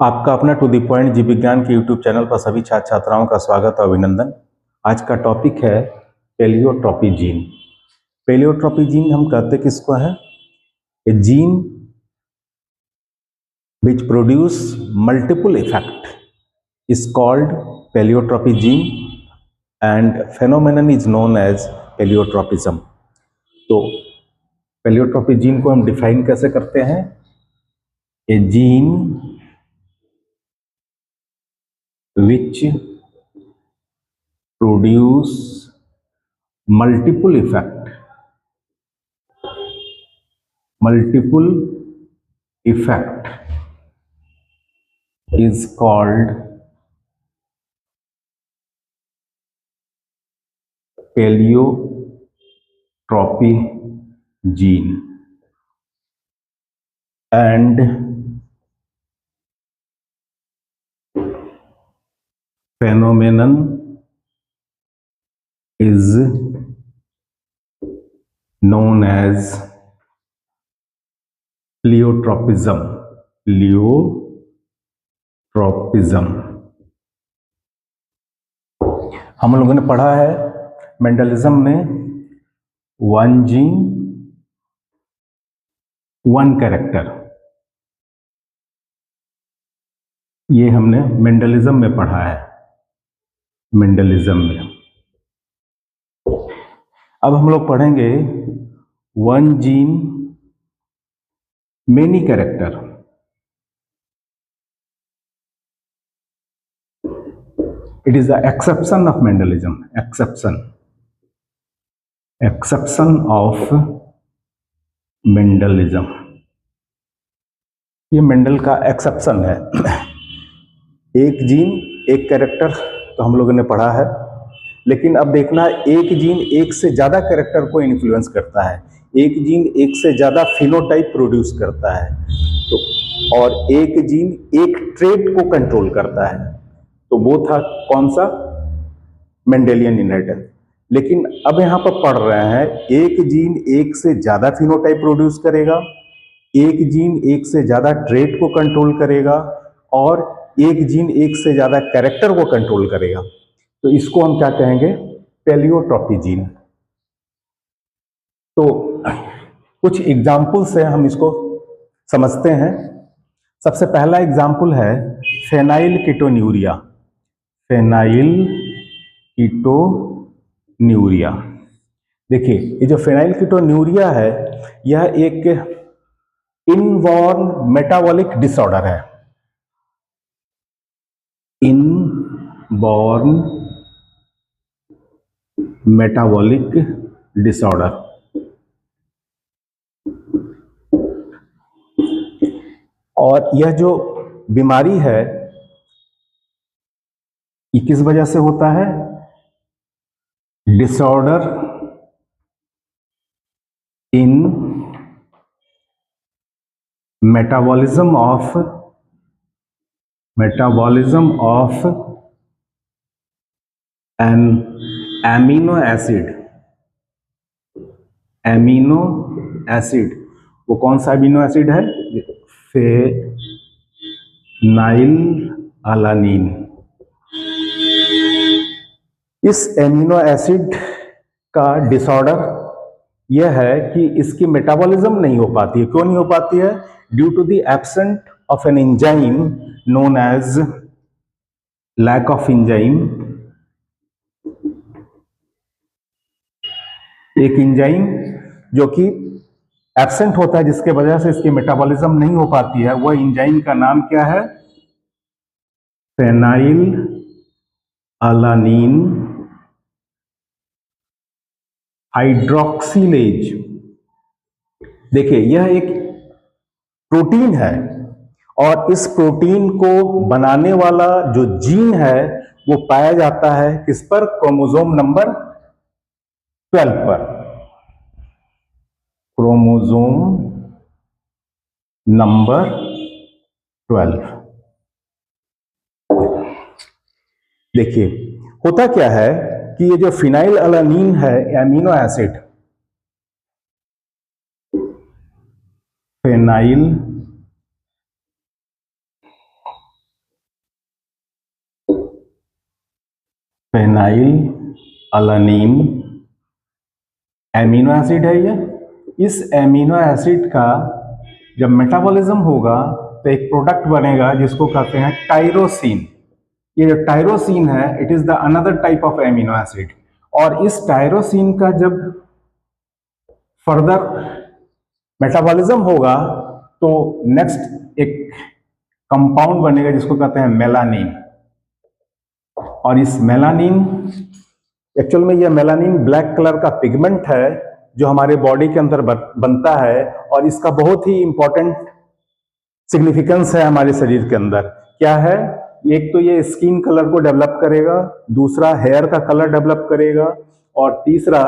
आपका अपना to the point जीव विज्ञान के यूट्यूब चैनल पर सभी छात्र छात्राओं का स्वागत और अभिनंदन। आज का टॉपिक है पेलियोट्रॉपी जीन। पेलियोट्रॉपी जीन हम कहते किसको है? A gene which produce multiple effect is called pleiotropy gene and phenomenon is known as pleiotropism. तो पेलियोट्रॉपी जीन को हम डिफाइन कैसे करते हैं? A gene which produce multiple effect is called pleiotropy gene and phenomenon is known as pleiotropism. हम लोगों ने पढ़ा है मेंडलिज्म में वन जीन वन कैरेक्टर, ये हमने मेंडलिज्म में पढ़ा है। मेंडलिज्म में अब हम लोग पढ़ेंगे one gene many character. It is the exception of Mendelism. Exception of Mendelism, ये मेंडल का एक्सेप्शन है। एक जीन एक कैरेक्टर तो हम लोगों ने पढ़ा है, लेकिन अब देखना एक जीन एक से ज्यादा कैरेक्टर को इन्फ्लुएंस करता है, एक जीन एक से ज्यादा फिनोटाइप प्रोड्यूस करता है, तो और एक जीन एक ट्रेट को कंट्रोल करता है। तो वो था कौन सा? Mendelian inheritance. लेकिन अब यहां पर पढ़ रहे हैं एक जीन एक से ज्यादा फिनोटाइप प्रोड्यूस करेगा, एक जीन एक से ज्यादा ट्रेट को कंट्रोल करेगा और एक जीन एक से ज्यादा कैरेक्टर को कंट्रोल करेगा। तो इसको हम क्या कहेंगे? पेलियोट्रॉपी जीन। तो कुछ एग्जाम्पल से हम इसको समझते हैं। सबसे पहला एग्जाम्पल है फेनाइल कीटोन्यूरिया। फेनाइल कीटोन्यूरिया, देखिए ये जो फेनाइल कीटोन्यूरिया है यह एक इनबॉर्न मेटाबॉलिक डिसऑर्डर है। Inborn metabolic disorder. और यह जो बीमारी है ये किस वजह से होता है? Disorder in metabolism of an amino acid. वो कौन सा एमिनो एसिड है? Phenylalanine. इस एमिनो एसिड का डिसऑर्डर यह है कि इसकी मेटाबॉलिज्म नहीं हो पाती है। क्यों नहीं हो पाती है? Due to the absent of an enzyme known as lack of enzyme. एक एंजाइम जो कि एब्सेंट होता है जिसके वजह से इसकी मेटाबॉलिज्म नहीं हो पाती है, वह एंजाइम का नाम क्या है? Phenylalanine hydroxylase. देखिए यह एक प्रोटीन है और इस प्रोटीन को बनाने वाला जो जीन है वो पाया जाता है किस पर? क्रोमोसोम नंबर 12 पर। Chromosome number 12। देखिए होता क्या है कि ये जो फिनाइल अलानीन है amino acid, phenyl phenylalanine amino acid है ये। इस एमिनो एसिड का जब मेटाबॉलिज्म होगा तो एक प्रोडक्ट बनेगा जिसको कहते हैं टायरोसिन। ये जो टायरोसिन है it is the another type of amino acid, और इस टायरोसिन का जब फर्दर मेटाबॉलिज्म होगा तो नेक्स्ट एक कंपाउंड बनेगा जिसको कहते हैं मेलानिन। और इस मेलानिन, एक्चुअल में यह मेलानिन ब्लैक कलर का पिगमेंट है जो हमारे बॉडी के अंदर बनता है, और इसका बहुत ही इंपॉर्टेंट सिग्निफिकेंस है हमारे शरीर के अंदर। क्या है? एक तो ये स्किन कलर को डेवलप करेगा, दूसरा हेयर का कलर डेवलप करेगा, और तीसरा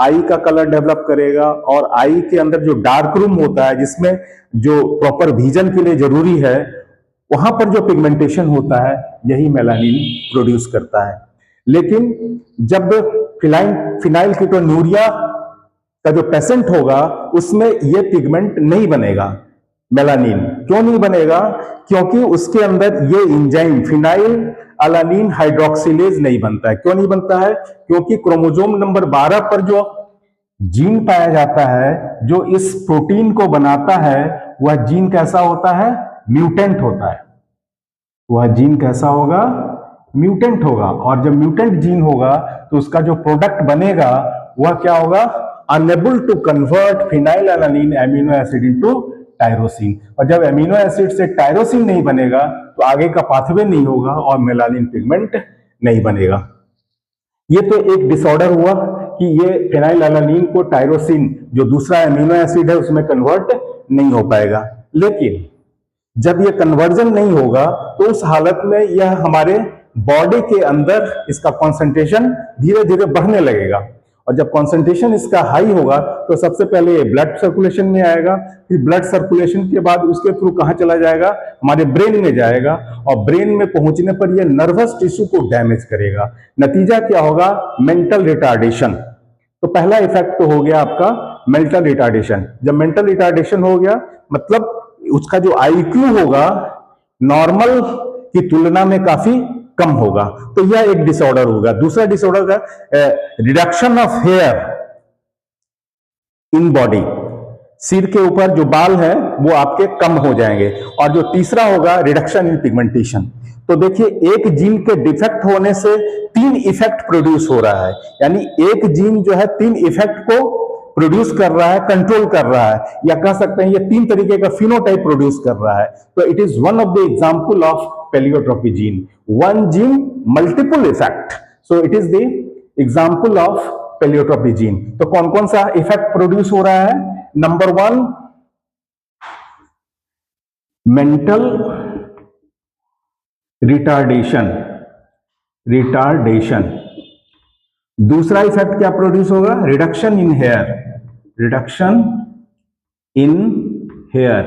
आई का कलर डेवलप करेगा। और आई के अंदर जो डार्क रूम होता है जिसमें जो प्रॉपर विजन के लिए जरूरी है, वहां पर जो पिगमेंटेशन होता है यही मेलानिन प्रोड्यूस करता है। लेकिन जब फिनाइल कीटोन्यूरिया का जो पेशेंट होगा उसमें ये पिगमेंट नहीं बनेगा, मेलानिन। क्यों नहीं बनेगा? क्योंकि उसके अंदर ये एंजाइम फिनाइल अलानीन हाइड्रोक्सिलेज नहीं बनता है। क्यों नहीं बनता है? क्योंकि क्रोमोसोम नंबर 12 पर जो जीन पाया जाता है जो इस प्रोटीन को बनाता है, वह जीन कैसा होता है? म्यूटेंट होता है। वह जीन कैसा होगा? म्यूटेंट होगा। और जब म्यूटेंट जीन होगा तो उसका जो प्रोडक्ट बनेगा वह क्या होगा? Unable to convert phenylalanine amino acid into tyrosine. और जब एमिनो एसिड से टायरोसिन नहीं बनेगा तो आगे का पाथवे नहीं होगा और मेलानिन पिगमेंट नहीं बनेगा। ये तो एक डिसऑर्डर हुआ कि ये फिनाइल अलानीन को टायरोसिन जो दूसरा एमिनो एसिड है उसमें कन्वर्ट नहीं हो पाएगा। लेकिन जब ये कन्वर्जन नहीं होगा तो उस हालत में यह हमारे बॉडी के अंदर इसका कॉन्सेंट्रेशन धीरे धीरे बढ़ने लगेगा। और जब कॉन्सेंट्रेशन इसका हाई होगा तो सबसे पहले ये ब्लड सर्कुलेशन में आएगा, फिर ब्लड सर्कुलेशन के बाद उसके थ्रू कहां चला जाएगा? हमारे ब्रेन में जाएगा, और ब्रेन में पहुंचने पर यह नर्वस टिश्यू को डैमेज करेगा। नतीजा क्या होगा? Mental retardation. तो पहला इफेक्ट तो हो गया आपका मेंटल रिटार्डेशन। जब मेंटल रिटार्डेशन हो गया मतलब उसका जो आईक्यू होगा नॉर्मल की तुलना में काफी कम होगा, तो यह एक डिसऑर्डर होगा। दूसरा डिसऑर्डर है reduction of here in body. सिर के ऊपर जो बाल है वो आपके कम हो जाएंगे। और जो तीसरा होगा रिडक्शन इन पिगमेंटेशन। तो देखिए, एक जीन के डिफेक्ट होने से 3 इफेक्ट प्रोड्यूस हो रहा है, यानी एक जीन जो है 3 इफेक्ट को प्रोड्यूस कर रहा है, कंट्रोल कर रहा है, या कह सकते हैं ये 3 तरीके का फिनोटाइप प्रोड्यूस कर रहा है। तो it is one of the example of pleiotropy gene, one gene multiple effect. So it is the example of pleiotropy gene. तो कौन कौन सा इफेक्ट प्रोड्यूस हो रहा है? Number 1 mental retardation. दूसरा इफेक्ट क्या प्रोड्यूस होगा? रिडक्शन इन हेयर,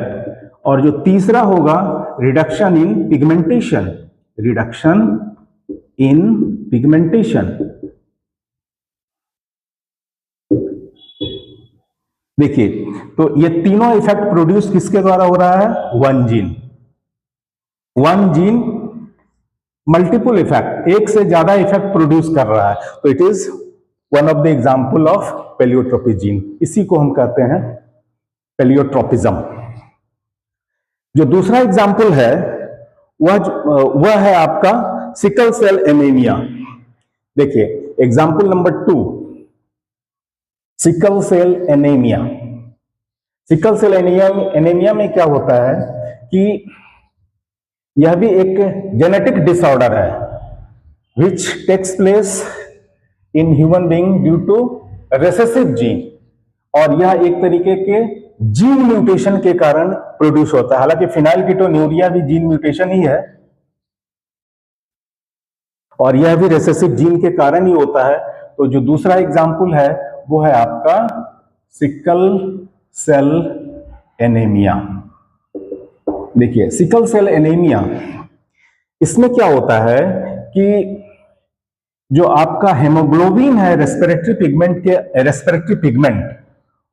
और जो तीसरा होगा रिडक्शन इन पिगमेंटेशन। देखिए, तो ये तीनों इफेक्ट प्रोड्यूस किसके द्वारा हो रहा है? वन जीन मल्टीपल इफेक्ट, एक से ज्यादा इफेक्ट प्रोड्यूस कर रहा है। तो it is one of the example of pleiotropy gene. इसी को हम कहते हैं पेलियोट्रोपिज्म। जो दूसरा एग्जांपल है वह है आपका सिकल सेल एनीमिया। देखिए, example number 2 sickle cell anaemia. Sickle cell anaemia में क्या होता है कि यह भी एक जेनेटिक डिसऑर्डर है which takes place in human being due to recessive gene, और यह एक तरीके के जीन म्यूटेशन के कारण प्रोड्यूस होता है। हालांकि फिनाइल कीटोन्यूरिया भी जीन म्यूटेशन ही है, और यह भी रेसेसिव जीन के कारण ही होता है। तो जो दूसरा एग्जाम्पल है वो है आपका सिकल सेल एनीमिया। देखिए, सिकल सेल एनीमिया, इसमें क्या होता है कि जो आपका हेमोग्लोबिन है रेस्पिरेटरी पिगमेंट,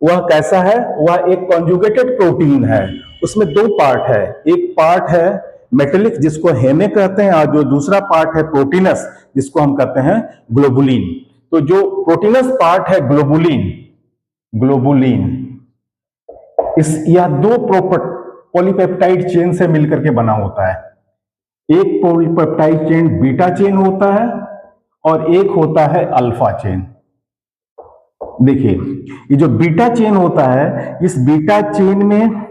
वह कैसा है? वह एक कॉन्जुगेटेड प्रोटीन है। उसमें 2 पार्ट है। एक पार्ट है मेटेलिक जिसको हेमे कहते हैं, और जो दूसरा पार्ट है प्रोटीनस जिसको हम कहते हैं ग्लोबुलिन। तो जो प्रोटीनस पार्ट है ग्लोबुलिन, ग्लोबुलिन इस यह दो पॉलीपेप्टाइड चेन से मिलकर के बना होता है। एक पॉलीपेप्टाइड चेन बीटा चेन होता है और एक होता है अल्फा चेन। देखिए ये जो बीटा चेन होता है, इस बीटा चेन में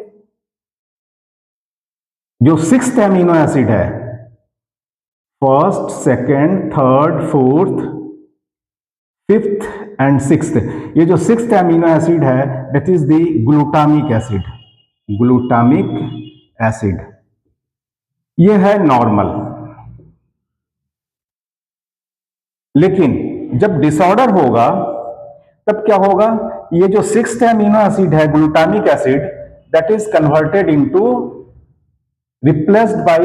जो 6th एमिनो एसिड है, first, second, third, fourth, 5th and 6th, ये जो 6th एमिनो एसिड है that is the glutamic acid. Glutamic acid ये है नॉर्मल। लेकिन जब डिसऑर्डर होगा तब क्या होगा, ये जो 6th एमिनो एसिड है glutamic acid that is converted into, replaced by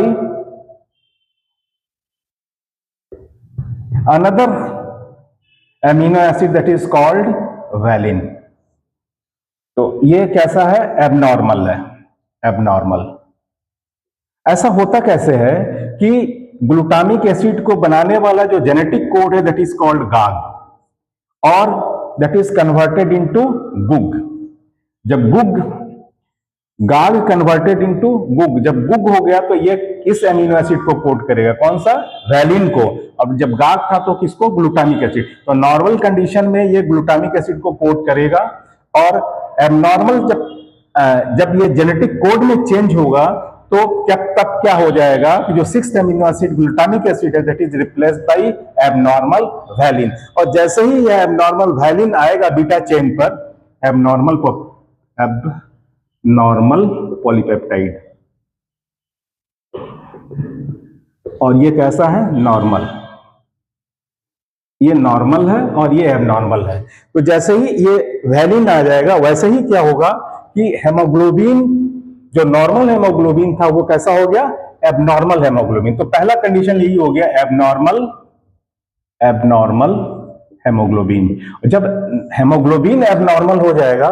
another amino acid that is called valine। तो ये कैसा है, एबनॉर्मल है, एबनॉर्मल। ऐसा होता कैसे है कि ग्लूटामिक एसिड को बनाने वाला जो जेनेटिक कोड है दैट इज कॉल्ड गाग और दैट इज कन्वर्टेड इनटू गुग। जब गुग, गाग कन्वर्टेड इनटू गुग, जब गुग हो गया तो ये इस एमिनो एसिड को कोड करेगा, कौन सा, वैलिन को। अब जब गाग था तो किसको, ग्लूटामिक एसिड। तो नॉर्मल कंडीशन में ये ग्लूटामिक एसिड को कोड करेगा और एबनॉर्मल जब ये जेनेटिक कोड में चेंज होगा तो तब क्या हो जाएगा कि जो 6th amino acid glutamic acid है that is replaced by abnormal valine. और जैसे ही यह एबनॉर्मल वैलिन आएगा बीटा चेन पर, नॉर्मल पॉलीपेप्टाइड, और ये कैसा है, नॉर्मल। ये नॉर्मल है और ये एबनॉर्मल है। तो जैसे ही ये वैलिन आ जाएगा वैसे ही क्या होगा कि हेमोग्लोबिन, जो नॉर्मल हेमोग्लोबिन था वो कैसा हो गया, एबनॉर्मल हेमोग्लोबिन। तो पहला कंडीशन यही हो गया, एबनॉर्मल हेमोग्लोबिन। जब हेमोग्लोबिन एबनॉर्मल हो जाएगा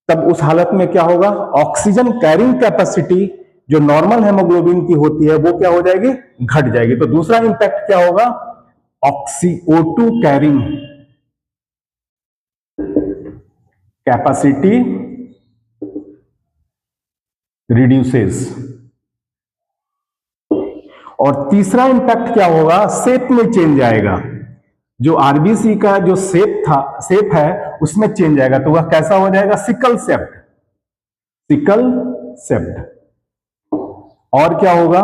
तब उस हालत में क्या होगा, ऑक्सीजन कैरिंग कैपेसिटी जो नॉर्मल हेमोग्लोबिन की होती है वो क्या हो जाएगी, घट जाएगी। तो दूसरा इंपैक्ट क्या होगा, O2 कैरिंग कैपेसिटी रिड्यूसेस। और तीसरा इंपैक्ट क्या होगा, शेप में चेंज आएगा। जो आरबीसी का जो शेप है उसमें चेंज आएगा। तो वह कैसा हो जाएगा, सिकल शेप्ड, सिकल शेप्ड। और क्या होगा,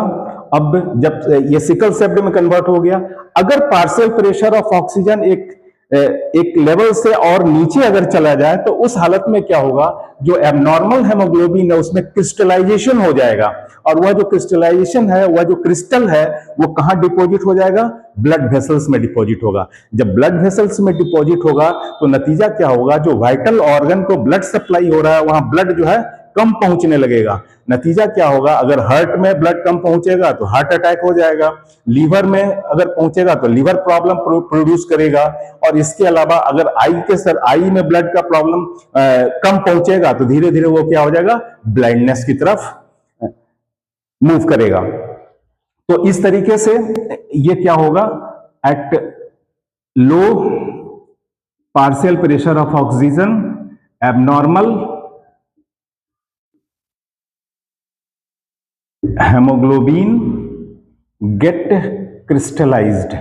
अब जब ये सिकल शेप्ड में कन्वर्ट हो गया, अगर पार्शियल प्रेशर ऑफ ऑक्सीजन एक लेवल से और नीचे अगर चला जाए तो उस हालत में क्या होगा, जो एबनॉर्मल हेमोग्लोबिन है उसमें क्रिस्टलाइजेशन हो जाएगा। और वह जो क्रिस्टलाइजेशन है, वह जो क्रिस्टल है वो कहां डिपॉजिट हो जाएगा, ब्लड वेसल्स में डिपॉजिट होगा। जब ब्लड वेसल्स में डिपॉजिट होगा तो नतीजा क्या होगा, जो वाइटल ऑर्गन को ब्लड सप्लाई हो रहा है वहां ब्लड जो है कम पहुंचने लगेगा। नतीजा क्या होगा, अगर हार्ट में ब्लड कम पहुंचेगा तो हार्ट अटैक हो जाएगा, लीवर में अगर पहुंचेगा तो लीवर प्रॉब्लम प्रोड्यूस करेगा। और इसके अलावा अगर आई में ब्लड का प्रॉब्लम कम पहुंचेगा तो धीरे धीरे वो क्या हो जाएगा, ब्लाइंडनेस की तरफ मूव करेगा। तो इस तरीके से ये क्या होगा, at low partial pressure of oxygen abnormal hemoglobin get crystallized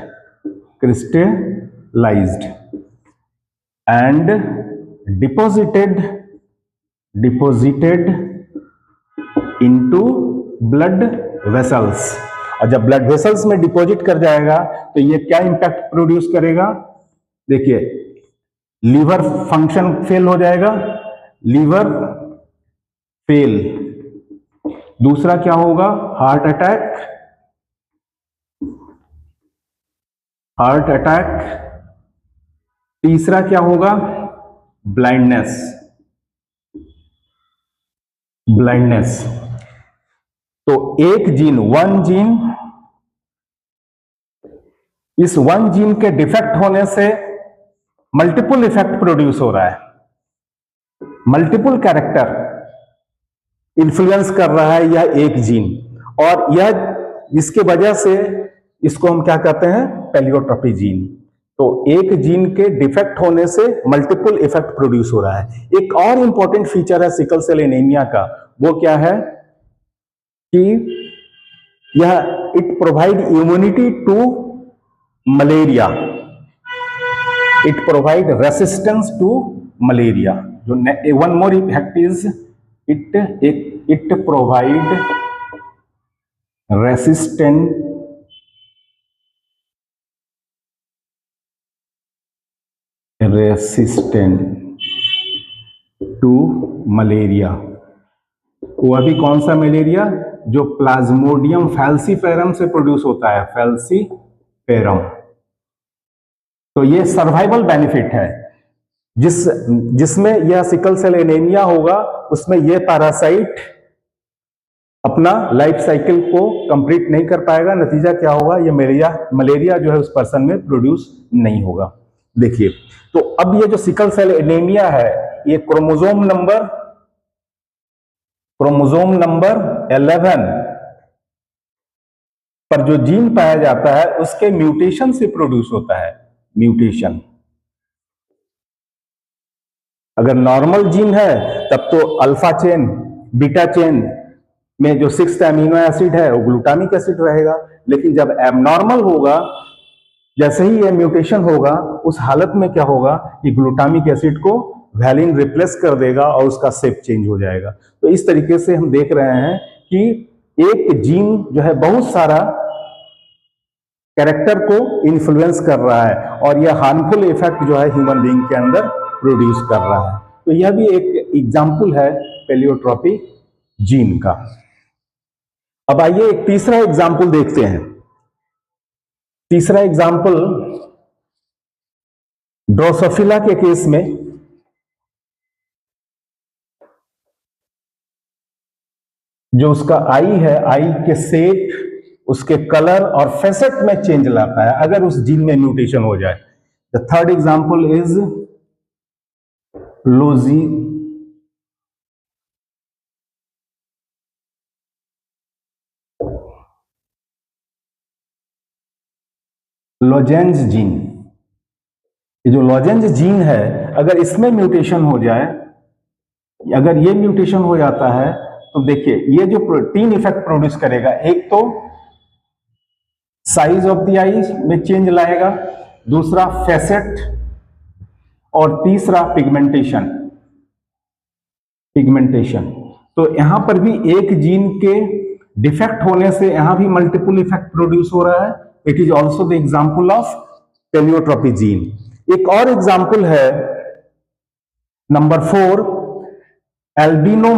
and deposited into blood vessels। और जब ब्लड वेसल्स में डिपॉजिट कर जाएगा तो ये क्या इंपैक्ट प्रोड्यूस करेगा, देखिए लीवर फंक्शन फेल हो जाएगा, लीवर फेल। दूसरा क्या होगा, हार्ट अटैक। तीसरा क्या होगा, ब्लाइंडनेस। तो एक जीन, इस वन जीन के डिफेक्ट होने से मल्टीपल इफेक्ट प्रोड्यूस हो रहा है, मल्टीपल कैरेक्टर इन्फ्लुएंस कर रहा है यह एक जीन। और यह इसके वजह से इसको हम क्या कहते हैं, पेलियोट्रोपी जीन। तो एक जीन के डिफेक्ट होने से मल्टीपल इफेक्ट प्रोड्यूस हो रहा है। एक और इंपॉर्टेंट फीचर है सिकल सेल एनीमिया का, वो क्या है कि यह it provide immunity to malaria, it provide resistance to malaria. जो one more effect is it provide resistant to malaria. वह भी कौन सा मलेरिया, जो प्लाज्मोडियम फैल्सीफेरम से प्रोड्यूस होता है, फैल्सीफेरम। तो ये सर्वाइवल बेनिफिट है, जिसमें यह सिकल सेल एनीमिया होगा उसमें यह पैरासाइट अपना लाइफ साइकिल को कंप्लीट नहीं कर पाएगा। नतीजा क्या होगा, ये मलेरिया जो है उस पर्सन में प्रोड्यूस नहीं होगा। देखिए, तो अब ये जो सिकल सेल एनीमिया है, ये क्रोमोसोम नंबर 11 पर जो जीन पाया जाता है उसके म्यूटेशन से प्रोड्यूस होता है। म्यूटेशन, अगर नॉर्मल जीन है तब तो अल्फा चेन बीटा चेन में जो 6th अमीनो एसिड है वो ग्लूटामिक एसिड रहेगा। लेकिन जब एबनॉर्मल होगा, जैसे ही यह म्यूटेशन होगा, उस हालत में क्या होगा कि ग्लूटामिक एसिड को वैलिन रिप्लेस कर देगा और उसका शेप चेंज हो जाएगा। तो इस तरीके से हम देख रहे हैं कि एक जीन जो है बहुत सारा कैरेक्टर को इन्फ्लुएंस कर रहा है और यह हार्मफुल इफेक्ट जो है ह्यूमन बीइंग के अंदर प्रोड्यूस कर रहा है। तो यह भी एक एग्जाम्पल है पेलियोट्रोपी जीन का। अब आइए एक तीसरा एग्जाम्पल देखते हैं। तीसरा एग्जाम्पल ड्रोसोफिला के केस में जो उसका आई है, आई के शेप, उसके कलर और फेसेट में चेंज लाता है अगर उस जीन में म्यूटेशन हो जाए। The third example is lozenge gene. ये जो लोजेंज जीन है, अगर इसमें म्यूटेशन हो जाए, अगर ये म्यूटेशन हो जाता है तो देखिए ये जो प्रोटीन इफेक्ट प्रोड्यूस करेगा, एक तो साइज ऑफ द आई में चेंज लाएगा, दूसरा फेसेट और तीसरा पिगमेंटेशन। तो यहां पर भी एक जीन के डिफेक्ट होने से यहां भी मल्टीपल इफेक्ट प्रोड्यूस हो रहा है। It is also the example of pleiotropy gene. एक और एग्जाम्पल है नंबर 4, एल्बिनो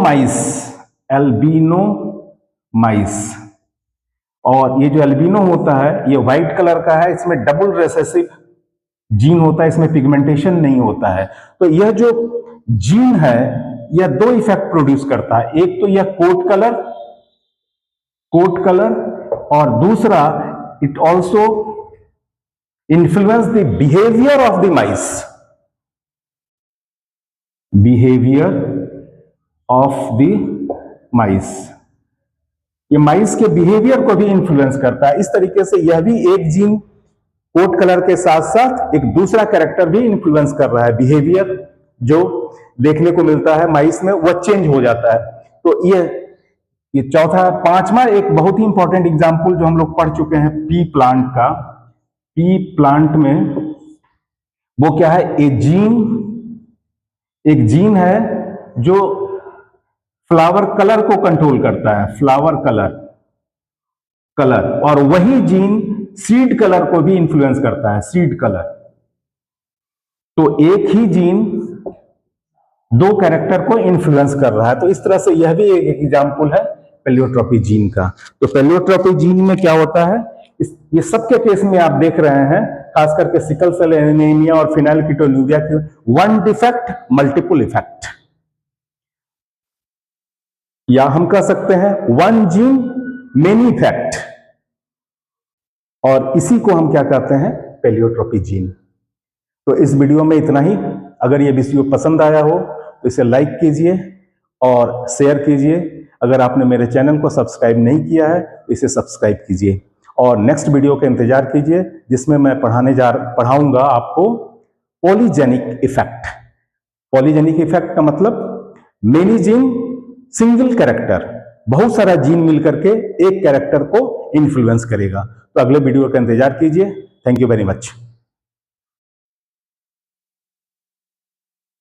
माइस। और ये जो एल्बिनो होता है ये व्हाइट कलर का है, इसमें डबल रेसेसिव जीन होता है, इसमें पिगमेंटेशन नहीं होता है। तो यह जो जीन है यह दो इफेक्ट प्रोड्यूस करता है, एक तो यह कोट कलर और दूसरा it also influence the behaviour of the माइस, ये माइस के बिहेवियर को भी इन्फ्लुएंस करता है। इस तरीके से यह भी एक जीन कोट कलर के साथ साथ एक दूसरा कैरेक्टर भी इन्फ्लुएंस कर रहा है। बिहेवियर जो देखने को मिलता है माइस में वह चेंज हो जाता है। तो ये चौथा, पांचवा एक बहुत ही इंपॉर्टेंट एग्जाम्पल जो हम लोग पढ़ चुके हैं पी प्लांट का। पी प्लांट में वो क्या है, एक जीन है जो फ्लावर कलर को कंट्रोल करता है, फ्लावर कलर, और वही जीन सीड कलर को भी इन्फ्लुएंस करता है, सीड कलर। तो एक ही जीन दो कैरेक्टर को इन्फ्लुएंस कर रहा है। तो इस तरह से यह भी एक एग्जाम्पल है पेलियोट्रोपी जीन का। तो पेलियोट्रोपी जीन में क्या होता है, ये सबके केस में आप देख रहे हैं, खास करके सिकल सेल एनीमिया और फिनाइलकीटोन्यूरिया के, वन डिफेक्ट मल्टीपल इफेक्ट, या हम कह सकते हैं वन जीन मेनी इफेक्ट, और इसी को हम क्या कहते हैं, पेलियोट्रोपी जीन। तो इस वीडियो में इतना ही। अगर ये वीडियो पसंद आया हो तो इसे लाइक कीजिए और शेयर कीजिए। अगर आपने मेरे चैनल को सब्सक्राइब नहीं किया है तो इसे सब्सक्राइब कीजिए और नेक्स्ट वीडियो का इंतजार कीजिए, जिसमें मैं पढ़ाऊंगा आपको पॉलीजेनिक इफेक्ट। पॉलीजेनिक इफेक्ट का मतलब मेनी जीन सिंगल कैरेक्टर, बहुत सारा जीन मिलकर के एक कैरेक्टर को इन्फ्लुएंस करेगा। तो अगले वीडियो का इंतजार कीजिए। Thank you very much.